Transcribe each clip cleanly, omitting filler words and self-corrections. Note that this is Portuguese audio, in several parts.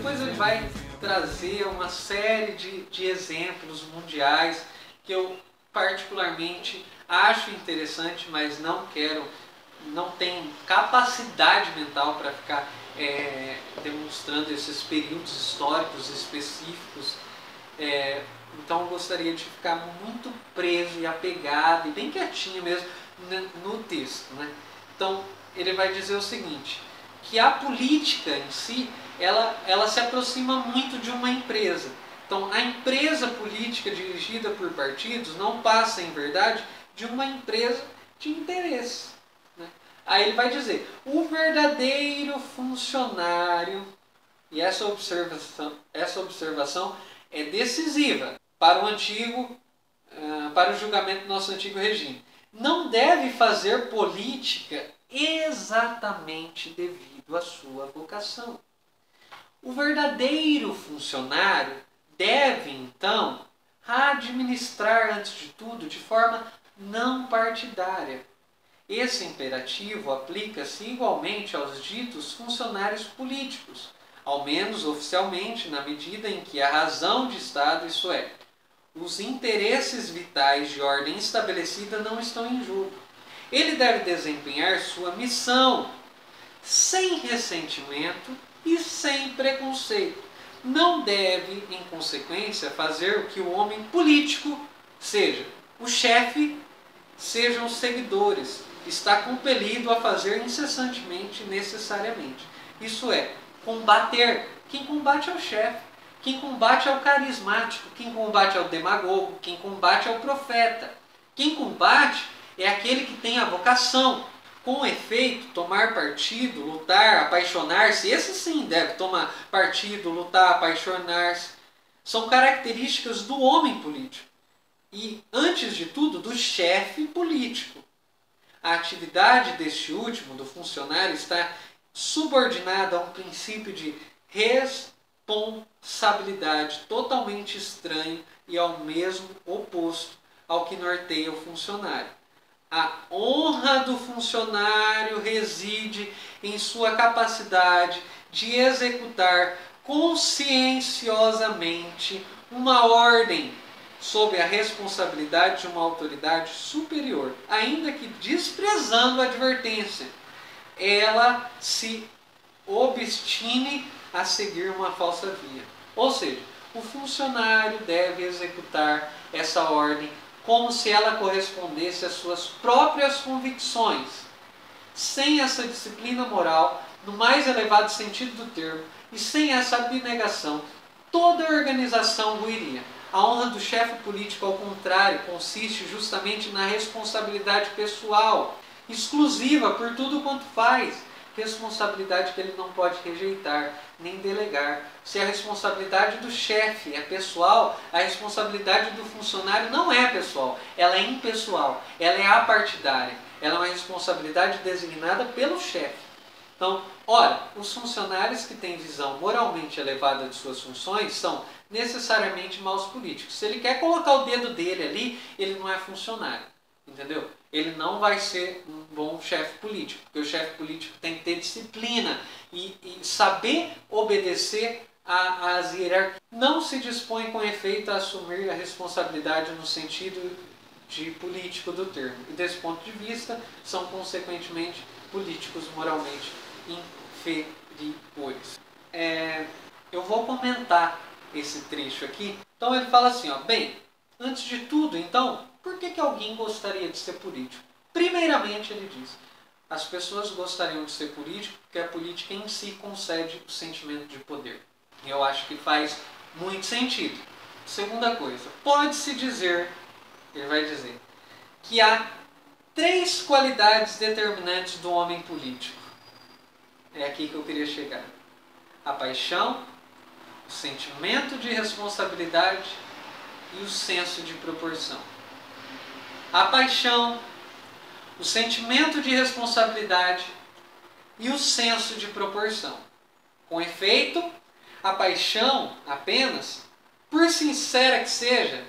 Depois ele vai trazer uma série de exemplos mundiais que eu particularmente acho interessante, mas não tenho capacidade mental para ficar demonstrando esses períodos históricos específicos. Então eu gostaria de ficar muito preso e apegado e bem quietinho mesmo no texto, né? Então ele vai dizer o seguinte, que a política em si, ela se aproxima muito de uma empresa. Então a empresa política dirigida por partidos não passa, em verdade, de uma empresa de interesse, né? Aí ele vai dizer, o verdadeiro funcionário, e essa observação é decisiva para o julgamento do nosso antigo regime, não deve fazer política exatamente devido à sua vocação. O verdadeiro funcionário deve, então, administrar, antes de tudo, de forma não partidária. Esse imperativo aplica-se igualmente aos ditos funcionários políticos, ao menos oficialmente, na medida em que a razão de Estado, isso é, os interesses vitais de ordem estabelecida não estão em jogo. Ele deve desempenhar sua missão sem ressentimento e sem preconceito. Não deve, em consequência, fazer o que o homem político, seja o chefe, sejam os seguidores, está compelido a fazer incessantemente e necessariamente. Isso é, combater. Quem combate é o chefe. Quem combate é o carismático. Quem combate é o demagogo. Quem combate é o profeta. Quem combate é aquele que tem a vocação. Com efeito, tomar partido, lutar, apaixonar-se, esse sim deve tomar partido, lutar, apaixonar-se, são características do homem político. E, antes de tudo, do chefe político. A atividade deste último, do funcionário, está subordinada a um princípio de responsabilidade totalmente estranho e ao mesmo oposto ao que norteia o funcionário. A honra do funcionário reside em sua capacidade de executar conscienciosamente uma ordem sob a responsabilidade de uma autoridade superior, ainda que desprezando a advertência, ela se obstine a seguir uma falsa via. Ou seja, o funcionário deve executar essa ordem como se ela correspondesse às suas próprias convicções. Sem essa disciplina moral, no mais elevado sentido do termo, e sem essa abnegação, toda a organização ruiria. A honra do chefe político, ao contrário, consiste justamente na responsabilidade pessoal, exclusiva por tudo quanto faz, responsabilidade que ele não pode rejeitar, nem delegar. Se a responsabilidade do chefe é pessoal, a responsabilidade do funcionário não é pessoal, ela é impessoal, ela é apartidária, ela é uma responsabilidade designada pelo chefe. Então, ora, os funcionários que têm visão moralmente elevada de suas funções são necessariamente maus políticos. Se ele quer colocar o dedo dele ali, ele não é funcionário, entendeu? Ele não vai ser um bom chefe político, porque o chefe político tem que ter disciplina e saber obedecer às hierarquias. Não se dispõe com efeito a assumir a responsabilidade no sentido de político do termo. E desse ponto de vista, são consequentemente políticos moralmente inferiores. Eu vou comentar esse trecho aqui. Então ele fala assim, bem, antes de tudo, então, por que alguém gostaria de ser político? Primeiramente, ele diz, as pessoas gostariam de ser político porque a política em si concede o sentimento de poder. E eu acho que faz muito sentido. Segunda coisa, pode-se dizer, ele vai dizer, que há 3 qualidades determinantes do homem político. É aqui que eu queria chegar. A paixão, o sentimento de responsabilidade e o senso de proporção. A paixão, o sentimento de responsabilidade e o senso de proporção. Com efeito, a paixão apenas, por sincera que seja,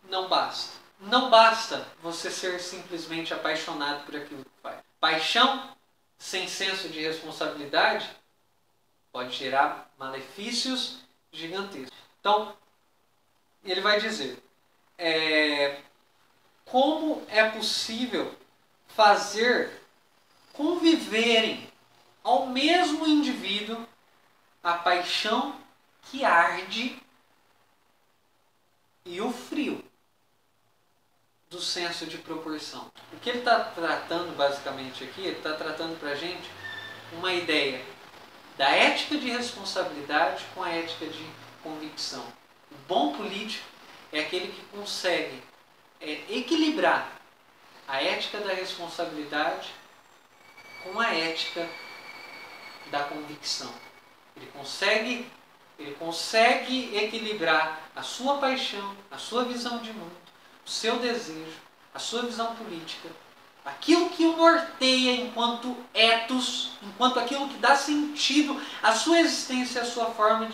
não basta. Não basta você ser simplesmente apaixonado por aquilo que faz. Paixão sem senso de responsabilidade Pode gerar malefícios gigantescos. Então, ele vai dizer como é possível fazer conviverem ao mesmo indivíduo a paixão que arde e o frio do senso de proporção. O que ele está tratando basicamente aqui, ele está tratando para a gente uma ideia da ética de responsabilidade com a ética de convicção. O bom político é aquele que consegue equilibrar a ética da responsabilidade com a ética da convicção. Ele consegue equilibrar a sua paixão, a sua visão de mundo, o seu desejo, a sua visão política, aquilo que o norteia enquanto ethos, enquanto aquilo que dá sentido à sua existência, à sua forma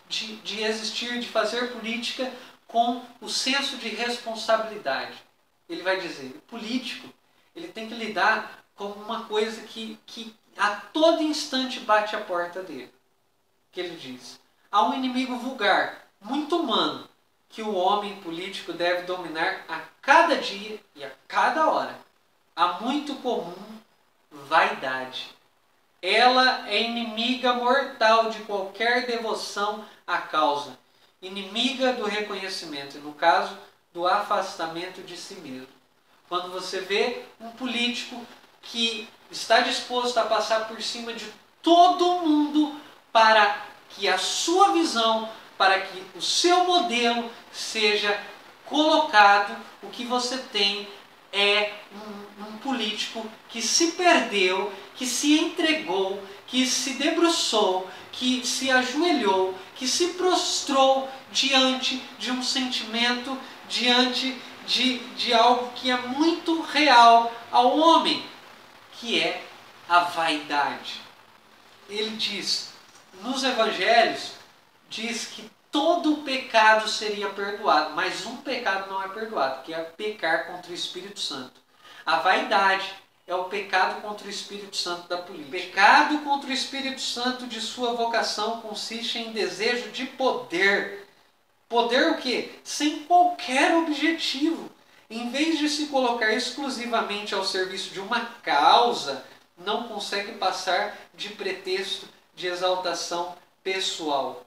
de existir, de fazer política, com o senso de responsabilidade. Ele vai dizer, o político ele tem que lidar com uma coisa que a todo instante bate a porta dele. Que ele diz, há um inimigo vulgar, muito humano, que o homem político deve dominar a cada dia e a cada hora. A muito comum vaidade. Ela é inimiga mortal de qualquer devoção à causa, inimiga do reconhecimento, e no caso, do afastamento de si mesmo. Quando você vê um político que está disposto a passar por cima de todo mundo para que a sua visão, para que o seu modelo seja colocado, o que você tem é um político que se perdeu, que se entregou, que se debruçou, que se ajoelhou, que se prostrou diante de um sentimento, diante de algo que é muito real ao homem, que é a vaidade. Ele diz, nos evangelhos, diz que todo pecado seria perdoado, mas um pecado não é perdoado, que é pecar contra o Espírito Santo. A vaidade é o pecado contra o Espírito Santo da política. O pecado contra o Espírito Santo de sua vocação consiste em desejo de poder. Poder o quê? Sem qualquer objetivo. Em vez de se colocar exclusivamente ao serviço de uma causa, não consegue passar de pretexto de exaltação pessoal.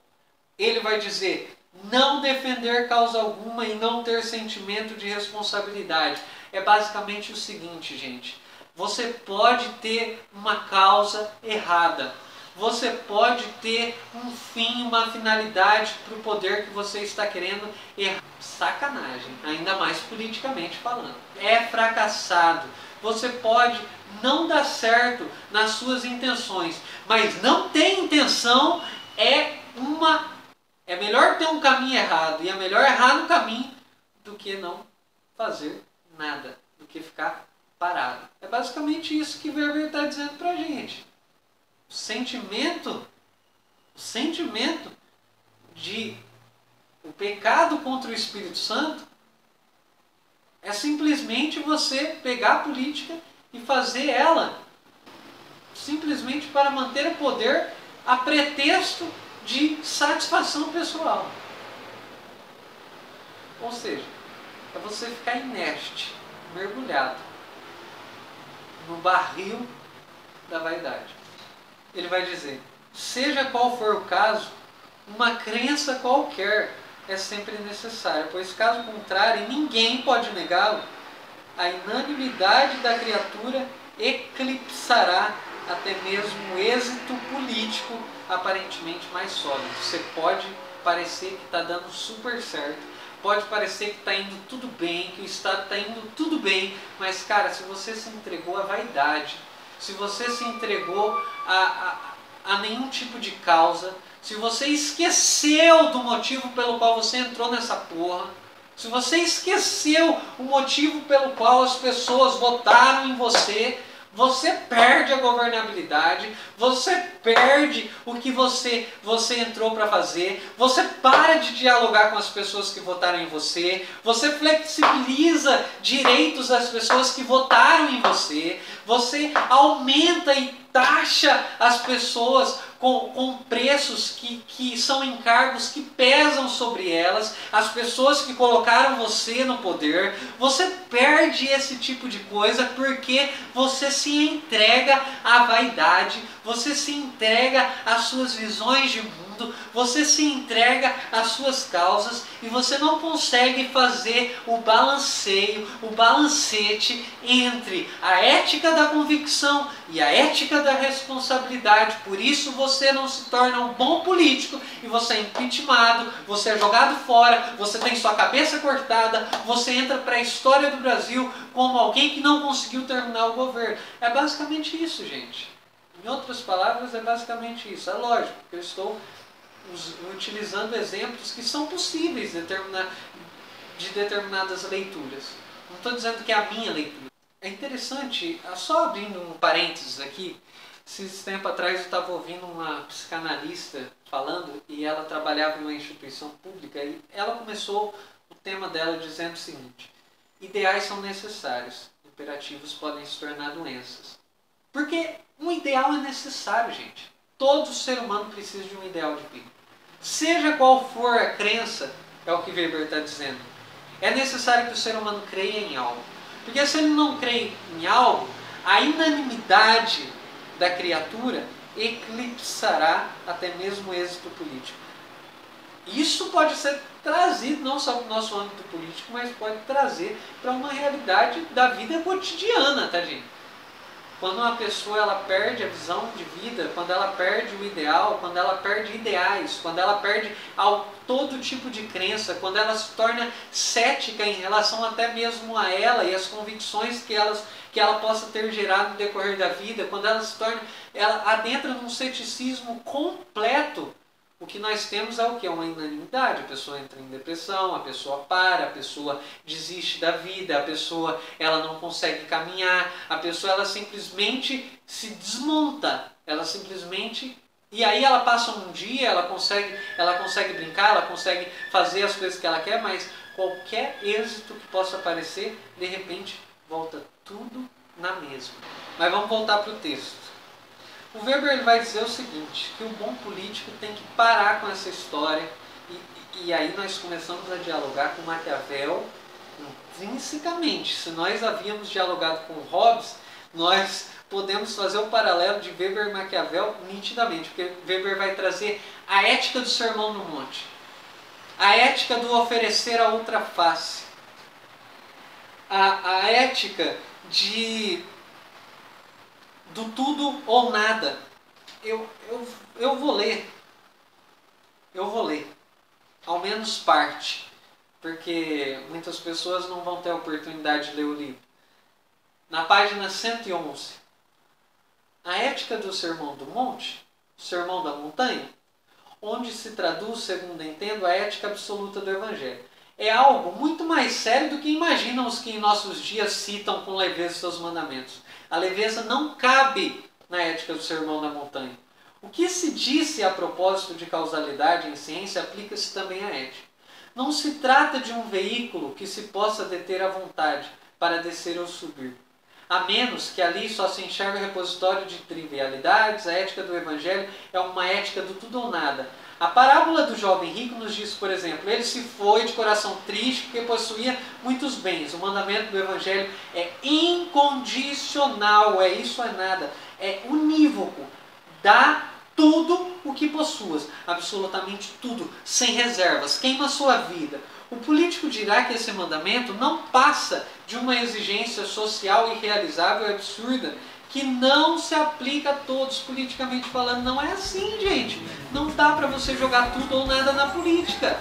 Ele vai dizer, não defender causa alguma e não ter sentimento de responsabilidade. É basicamente o seguinte, gente. Você pode ter uma causa errada. Você pode ter um fim, uma finalidade para o poder que você está querendo errar. Sacanagem, ainda mais politicamente falando. É fracassado. Você pode não dar certo nas suas intenções, mas não ter intenção é melhor ter um caminho errado, e é melhor errar no caminho do que não fazer nada, do que ficar parado. É basicamente isso que Weber está dizendo para a gente. O sentimento de o pecado contra o Espírito Santo é simplesmente você pegar a política e fazer ela simplesmente para manter o poder a pretexto de satisfação pessoal. Ou seja, é você ficar inerte, mergulhado no barril da vaidade. Ele vai dizer, seja qual for o caso, uma crença qualquer é sempre necessária, pois caso contrário, ninguém pode negá-lo. A unanimidade da criatura eclipsará até mesmo o êxito político aparentemente mais sólido. Você pode parecer que está dando super certo, pode parecer que está indo tudo bem, que o Estado está indo tudo bem, mas cara, se você se entregou à vaidade, se você se entregou a nenhum tipo de causa, se você esqueceu do motivo pelo qual você entrou nessa porra, se você esqueceu o motivo pelo qual as pessoas votaram em você, você perde a governabilidade, você perde o que você entrou para fazer, você para de dialogar com as pessoas que votaram em você, você flexibiliza direitos das pessoas que votaram em você, você aumenta e taxa as pessoas com preços que são encargos que pesam sobre elas, as pessoas que colocaram você no poder. Você perde esse tipo de coisa porque você se entrega à vaidade, você se entrega às suas visões de mundo, você se entrega às suas causas e você não consegue fazer o balanceio, o balancete entre a ética da convicção e a ética da responsabilidade. Por isso você não se torna um bom político e você é impeachmentado, você é jogado fora, você tem sua cabeça cortada, você entra para a história do Brasil como alguém que não conseguiu terminar o governo. É basicamente isso, gente. Em outras palavras, é basicamente isso. É lógico que eu estou utilizando exemplos que são possíveis de determinadas leituras. Não estou dizendo que é a minha leitura. É interessante, só abrindo um parênteses aqui, esses tempo atrás eu estava ouvindo uma psicanalista falando e ela trabalhava em uma instituição pública e ela começou o tema dela dizendo o seguinte: ideais são necessários, imperativos podem se tornar doenças. Porque um ideal é necessário, gente. Todo ser humano precisa de um ideal de vida. Seja qual for a crença, é o que Weber está dizendo. É necessário que o ser humano creia em algo. Porque se ele não crê em algo, a inanimidade da criatura eclipsará até mesmo o êxito político. Isso pode ser trazido não só para o nosso âmbito político, mas pode trazer para uma realidade da vida cotidiana, tá, gente? Quando uma pessoa ela perde a visão de vida, quando ela perde o ideal, quando ela perde ideais, quando ela perde todo tipo de crença, quando ela se torna cética em relação até mesmo a ela e as convicções que ela possa ter gerado no decorrer da vida, quando ela se torna, ela adentra num ceticismo completo, o que nós temos é o que? Uma inanimidade. A pessoa entra em depressão, a pessoa para, a pessoa desiste da vida, a pessoa ela não consegue caminhar, a pessoa ela simplesmente se desmonta, ela simplesmente... E aí ela passa um dia, ela consegue brincar, ela consegue fazer as coisas que ela quer, mas qualquer êxito que possa aparecer, de repente volta tudo na mesma. Mas vamos voltar para o texto. O Weber ele vai dizer o seguinte, que o bom político tem que parar com essa história e aí nós começamos a dialogar com Maquiavel intrinsecamente. Se nós havíamos dialogado com Hobbes, nós podemos fazer o paralelo de Weber e Maquiavel nitidamente, porque Weber vai trazer a ética do Sermão no Monte, a ética do oferecer a outra face, a ética do tudo ou nada. Eu vou ler. Ao menos parte. Porque muitas pessoas não vão ter a oportunidade de ler o livro. Na página 111. A ética do Sermão do Monte, Sermão da Montanha, onde se traduz, segundo entendo, a ética absoluta do Evangelho. É algo muito mais sério do que imaginam os que em nossos dias citam com leveza seus mandamentos. A leveza não cabe na ética do Sermão da Montanha. O que se disse a propósito de causalidade em ciência aplica-se também à ética. Não se trata de um veículo que se possa deter à vontade para descer ou subir. A menos que ali só se enxergue o repositório de trivialidades, a ética do Evangelho é uma ética do tudo ou nada. A parábola do jovem rico nos diz, por exemplo, ele se foi de coração triste porque possuía muitos bens. O mandamento do Evangelho é incondicional, isso é nada, é unívoco. Dá tudo o que possuas, absolutamente tudo, sem reservas, queima a sua vida. O político dirá que esse mandamento não passa de uma exigência social irrealizável e absurda, que não se aplica a todos, politicamente falando. Não é assim, gente. Não dá para você jogar tudo ou nada na política.